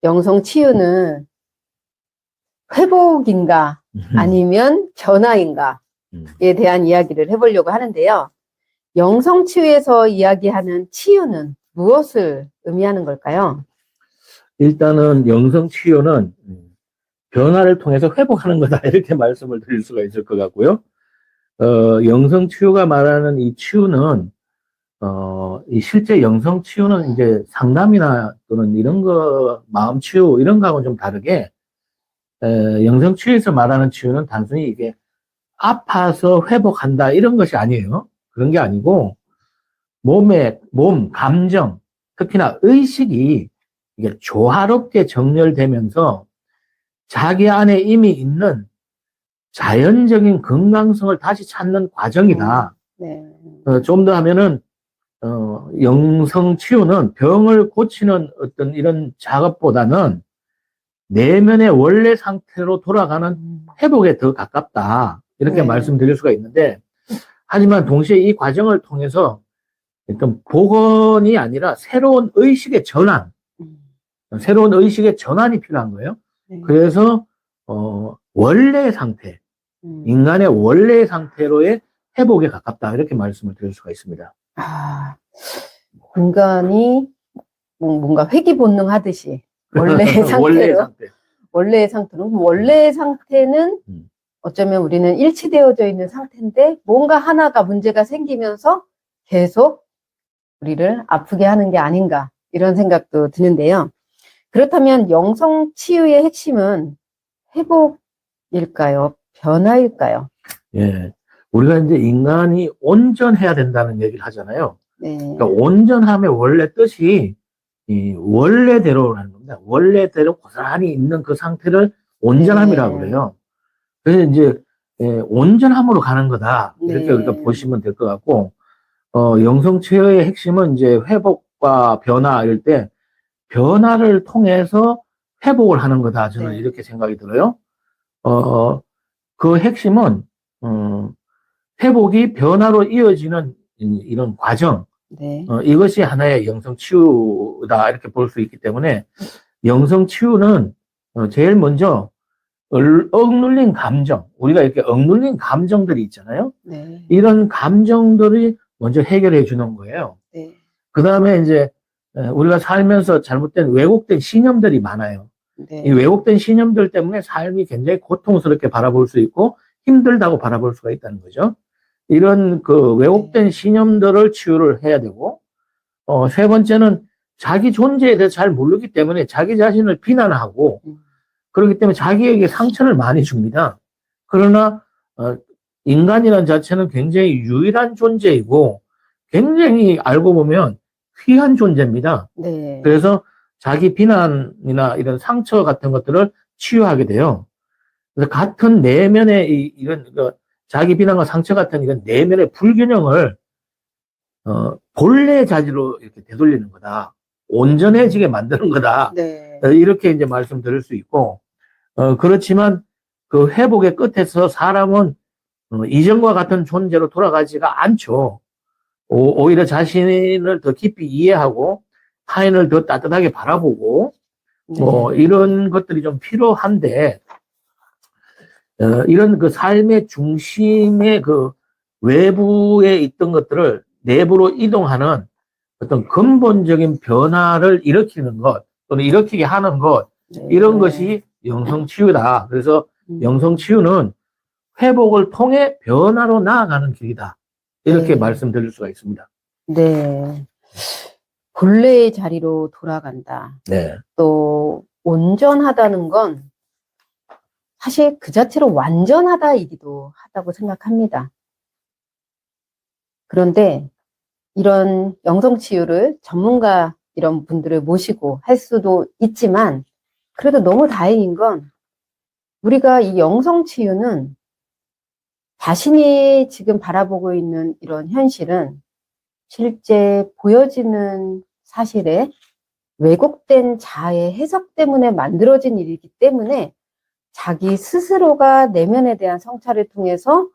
영성 치유는 회복인가 아니면 변화인가에 대한 이야기를 해보려고 하는데요. 영성 치유에서 이야기하는 치유는 무엇을 의미하는 걸까요? 일단은 영성 치유는 변화를 통해서 회복하는 거다 이렇게 말씀을 드릴 수가 있을 것 같고요. 영성 치유가 말하는 이 치유는 이 실제 영성 치유는 이제 상담이나 또는 이런 거 마음 치유 이런 거하고는 좀 다르게 영성 치유에서 말하는 치유는 단순히 이게 아파서 회복한다 이런 것이 아니에요. 그런 게 아니고 몸, 감정, 특히나 의식이 이게 조화롭게 정렬되면서 자기 안에 이미 있는 자연적인 건강성을 다시 찾는 과정이다. 네. 좀 더 하면은 영성 치유는 병을 고치는 어떤 이런 작업보다는 내면의 원래 상태로 돌아가는 회복에 더 가깝다. 이렇게 네. 말씀드릴 수가 있는데, 하지만 동시에 이 과정을 통해서 어떤 복원이 아니라 새로운 의식의 전환, 새로운 의식의 전환이 필요한 거예요. 네. 그래서 원래의 상태, 인간의 원래의 상태로의 회복에 가깝다. 이렇게 말씀을 드릴 수가 있습니다. 아, 인간이 뭔가 회귀본능하듯이 원래의 상태로 원래의 상태로 원래의 상태는 어쩌면 우리는 일치되어져 있는 상태인데 뭔가 하나가 문제가 생기면서 계속 우리를 아프게 하는 게 아닌가 이런 생각도 드는데요. 그렇다면 영성 치유의 핵심은 회복일까요? 변화일까요? 예. 우리가 이제 인간이 온전해야 된다는 얘기를 하잖아요. 네. 그러니까 온전함의 원래 뜻이 이 원래대로라는 겁니다. 원래대로 고스란히 있는 그 상태를 온전함이라고 그래요. 그래서 이제 온전함으로 가는 거다. 이렇게 우리가 보시면 될 것 같고, 영성 치유의 핵심은 이제 회복과 변화 이럴 때 변화를 통해서 회복을 하는 거다. 저는 이렇게 생각이 들어요. 그 핵심은 회복이 변화로 이어지는 이런 과정, 이것이 하나의 영성 치유다 이렇게 볼 수 있기 때문에 영성 치유는 제일 먼저 억눌린 감정, 우리가 이렇게 억눌린 감정들이 있잖아요. 이런 감정들이 먼저 해결해 주는 거예요. 그 다음에 이제 우리가 살면서 잘못된 왜곡된 신념들이 많아요. 이 왜곡된 신념들 때문에 삶이 굉장히 고통스럽게 바라볼 수 있고 힘들다고 바라볼 수가 있다는 거죠. 이런 그 왜곡된 신념들을 치유를 해야 되고, 세 번째는 자기 존재에 대해서 잘 모르기 때문에 자기 자신을 비난하고, 그렇기 때문에 자기에게 상처를 많이 줍니다. 그러나, 인간이라는 자체는 굉장히 유일한 존재이고, 굉장히 알고 보면 귀한 존재입니다. 그래서 자기 비난이나 이런 상처 같은 것들을 치유하게 돼요. 그래서 같은 내면의 이런, 자기 비난과 상처 같은 이런 내면의 불균형을 본래의 자질로 이렇게 되돌리는 거다. 온전해지게 만드는 거다. 이렇게 이제 말씀드릴 수 있고, 그렇지만 그 회복의 끝에서 사람은 이전과 같은 존재로 돌아가지가 않죠. 오히려 자신을 더 깊이 이해하고 타인을 더 따뜻하게 바라보고 뭐 이런 것들이 좀 필요한데, 이런 그 삶의 중심의 그 외부에 있던 것들을 내부로 이동하는 어떤 근본적인 변화를 일으키는 것 또는 일으키게 하는 것, 이런 것이 영성치유다. 그래서 영성치유는 회복을 통해 변화로 나아가는 길이다. 이렇게 말씀드릴 수가 있습니다. 네. 본래의 자리로 돌아간다. 또 온전하다는 건 사실 그 자체로 완전하다이기도 하다고 생각합니다. 그런데 이런 영성치유를 전문가 이런 분들을 모시고 할 수도 있지만 그래도 너무 다행인 건 우리가 이 영성치유는 자신이 지금 바라보고 있는 이런 현실은 실제 보여지는 사실에 왜곡된 자아의 해석 때문에 만들어진 일이기 때문에 자기 스스로가 내면에 대한 성찰을 통해서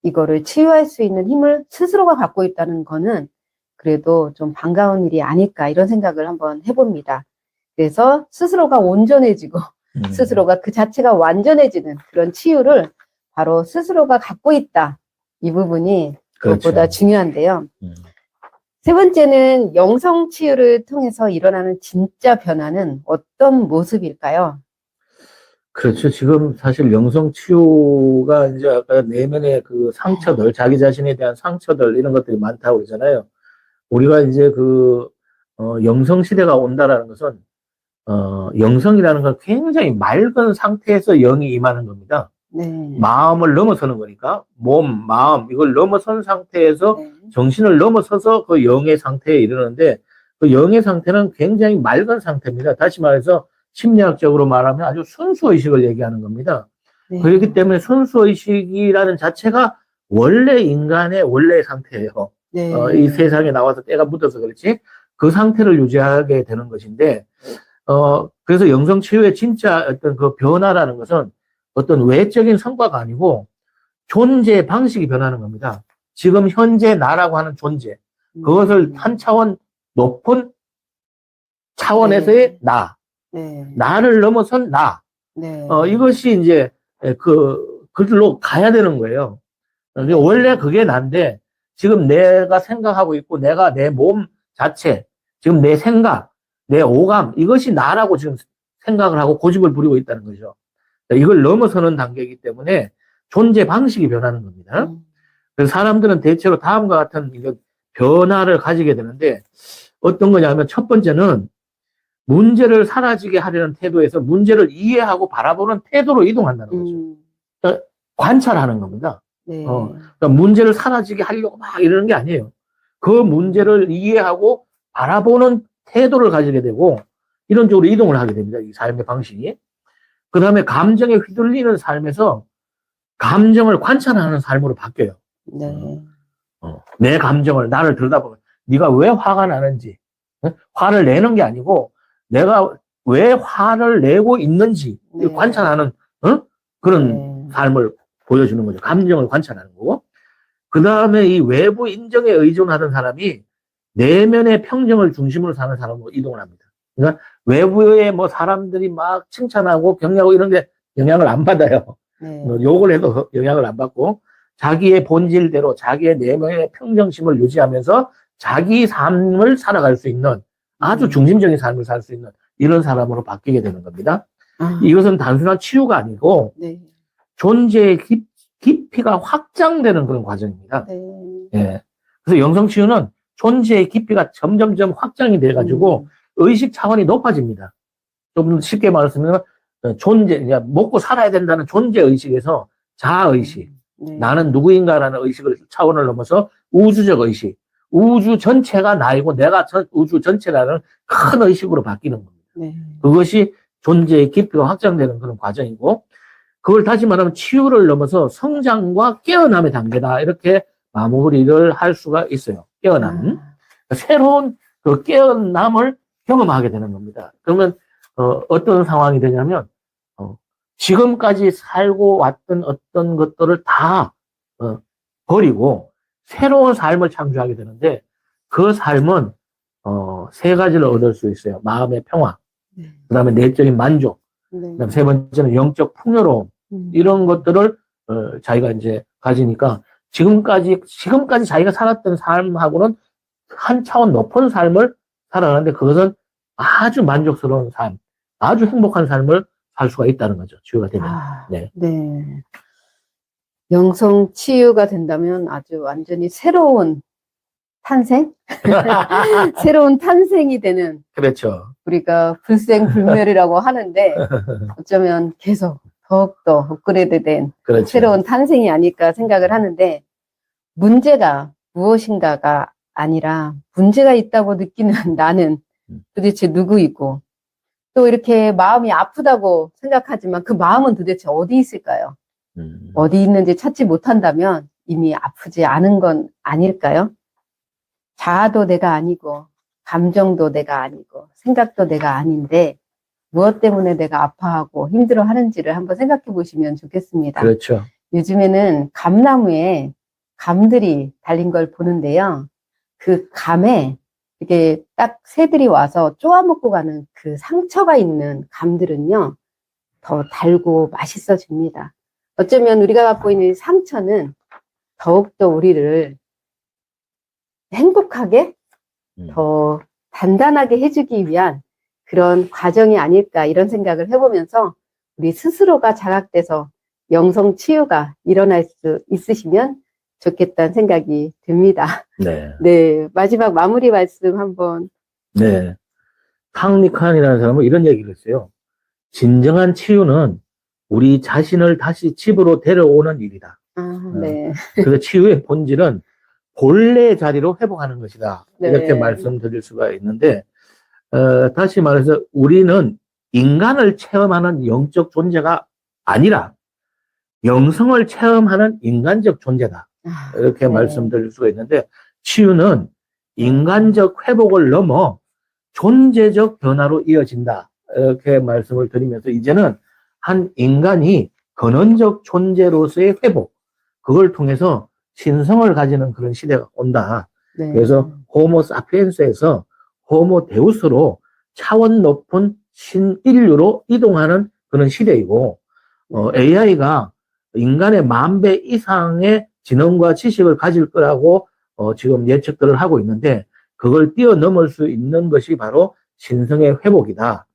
이거를 치유할 수 있는 힘을 스스로가 갖고 있다는 거는 그래도 좀 반가운 일이 아닐까 이런 생각을 한번 해봅니다. 그래서 스스로가 온전해지고 스스로가 그 자체가 완전해지는 그런 치유를 바로 스스로가 갖고 있다. 이 부분이 그렇죠. 무엇보다 중요한데요. 세 번째는 영성 치유를 통해서 일어나는 진짜 변화는 어떤 모습일까요? 그렇죠. 지금 사실 영성 치유가 이제 아까 내면의 그 상처들, 자기 자신에 대한 상처들, 이런 것들이 많다고 그러잖아요. 우리가 이제 영성 시대가 온다라는 것은, 영성이라는 건 굉장히 맑은 상태에서 영이 임하는 겁니다. 네. 마음을 넘어서는 거니까, 몸, 마음, 이걸 넘어선 상태에서 네. 정신을 넘어서서 그 영의 상태에 이르는데, 그 영의 상태는 굉장히 맑은 상태입니다. 다시 말해서, 심리학적으로 말하면 아주 순수의식을 얘기하는 겁니다. 네. 그렇기 때문에 순수의식이라는 자체가 원래 인간의 원래의 상태예요. 네. 이 세상에 나와서 때가 묻어서 그렇지, 그 상태를 유지하게 되는 것인데, 그래서 영성치유의 진짜 어떤 그 변화라는 것은 어떤 외적인 성과가 아니고 존재 방식이 변하는 겁니다. 지금 현재 나라고 하는 존재, 그것을 한 차원 높은 차원에서의 네. 나, 네. 나를 넘어선 나. 네. 이것이 이제 그걸로 가야 되는 거예요. 원래 그게 난데, 지금 내가 생각하고 있고, 내가 내 몸 자체, 지금 내 생각, 내 오감, 이것이 나라고 지금 생각을 하고 고집을 부리고 있다는 거죠. 이걸 넘어서는 단계이기 때문에 존재 방식이 변하는 겁니다. 그래서 사람들은 대체로 다음과 같은 이런 변화를 가지게 되는데, 어떤 거냐면, 첫 번째는 문제를 사라지게 하려는 태도에서 문제를 이해하고 바라보는 태도로 이동한다는 거죠. 그러니까 관찰하는 겁니다. 네. 그러니까 문제를 사라지게 하려고 막 이러는 게 아니에요. 그 문제를 이해하고 바라보는 태도를 가지게 되고, 이런 쪽으로 이동을 하게 됩니다. 이 삶의 방식이. 그 다음에 감정에 휘둘리는 삶에서 감정을 관찰하는 삶으로 바뀌어요. 네. 내 감정을, 나를 들여다보면, 네가 왜 화가 나는지, 화를 내는 게 아니고, 내가 왜 화를 내고 있는지 네. 관찰하는 그런 삶을 보여주는 거죠. 감정을 관찰하는 거고. 그 다음에 이 외부 인정에 의존하던 사람이 내면의 평정을 중심으로 사는 사람으로 이동을 합니다. 그러니까 외부에 뭐 사람들이 막 칭찬하고 격려하고 이런 게 영향을 안 받아요. 네. 욕을 해도 영향을 안 받고, 자기의 본질대로 자기의 내면의 평정심을 유지하면서 자기 삶을 살아갈 수 있는 아주 중심적인 삶을 살 수 있는 이런 사람으로 바뀌게 되는 겁니다. 이것은 단순한 치유가 아니고 네. 존재의 깊이가 확장되는 그런 과정입니다. 네. 예. 그래서 영성치유는 존재의 깊이가 점점점 확장이 돼가지고 의식 차원이 높아집니다. 좀 쉽게 말하면 먹고 살아야 된다는 존재의식에서 자아의식, 네. 나는 누구인가라는 의식을 차원을 넘어서 우주적 의식, 우주 전체가 나이고 내가 우주 전체라는 큰 의식으로 바뀌는 겁니다. 네. 그것이 존재의 깊이가 확장되는 그런 과정이고, 그걸 다시 말하면 치유를 넘어서 성장과 깨어남의 단계다, 이렇게 마무리를 할 수가 있어요. 깨어남. 새로운 그 깨어남을 경험하게 되는 겁니다. 그러면 어떤 상황이 되냐면, 지금까지 살고 왔던 어떤 것들을 다 버리고 새로운 삶을 창조하게 되는데, 그 삶은 세 가지를 얻을 수 있어요. 마음의 평화, 네. 그 다음에 내적인 만족, 네. 그 다음에 세 번째는 영적 풍요로움, 이런 것들을 자기가 이제 가지니까 지금까지 자기가 살았던 삶하고는 한 차원 높은 삶을 살아가는데, 그것은 아주 만족스러운 삶, 아주 행복한 삶을 살 수가 있다는 거죠. 치유가 되면. 네. 네. 영성 치유가 된다면 아주 완전히 새로운 탄생? 새로운 탄생이 되는. 그렇죠. 우리가 불생불멸이라고 하는데 어쩌면 계속 더욱더 업그레이드된 그렇죠. 새로운 탄생이 아닐까 생각을 하는데, 문제가 무엇인가가 아니라 문제가 있다고 느끼는 나는 도대체 누구이고, 또 이렇게 마음이 아프다고 생각하지만 그 마음은 도대체 어디 있을까요? 어디 있는지 찾지 못한다면 이미 아프지 않은 건 아닐까요? 자아도 내가 아니고 감정도 내가 아니고 생각도 내가 아닌데 무엇 때문에 내가 아파하고 힘들어 하는지를 한번 생각해 보시면 좋겠습니다. 그렇죠. 요즘에는 감나무에 감들이 달린 걸 보는데요. 그 감에 이게 딱 새들이 와서 쪼아먹고 가는 그 상처가 있는 감들은요, 더 달고 맛있어집니다. 어쩌면 우리가 갖고 있는 이 상처는 더욱더 우리를 행복하게 더 단단하게 해주기 위한 그런 과정이 아닐까 이런 생각을 해보면서 우리 스스로가 자각돼서 영성 치유가 일어날 수 있으시면 좋겠다는 생각이 듭니다. 네. 네, 마지막 마무리 말씀 한번. 네. 탕리칸이라는 사람은 이런 얘기를 했어요. 진정한 치유는 우리 자신을 다시 집으로 데려오는 일이다. 네. 그래서 치유의 본질은 본래의 자리로 회복하는 것이다. 네. 이렇게 말씀드릴 수가 있는데, 다시 말해서 우리는 인간을 체험하는 영적 존재가 아니라 영성을 체험하는 인간적 존재다. 이렇게 네. 말씀드릴 수가 있는데, 치유는 인간적 회복을 넘어 존재적 변화로 이어진다. 이렇게 말씀을 드리면서 이제는 한 인간이 근원적 존재로서의 회복, 그걸 통해서 신성을 가지는 그런 시대가 온다. 네. 그래서 호모 사피엔스에서 호모 데우스로 차원 높은 신인류로 이동하는 그런 시대이고, AI가 인간의 10,000배 이상의 지능과 지식을 가질 거라고 지금 예측들을 하고 있는데, 그걸 뛰어넘을 수 있는 것이 바로 신성의 회복이다.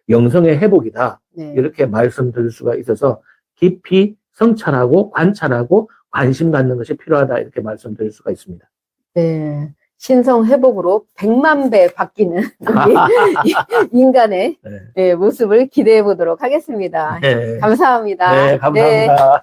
영성의 회복이다. 네. 이렇게 말씀드릴 수가 있어서 깊이 성찰하고 관찰하고 관심 갖는 것이 필요하다. 이렇게 말씀드릴 수가 있습니다. 네. 신성 회복으로 100만 배 바뀌는 우리 인간의 네. 네, 모습을 기대해 보도록 하겠습니다. 네. 감사합니다. 네, 감사합니다.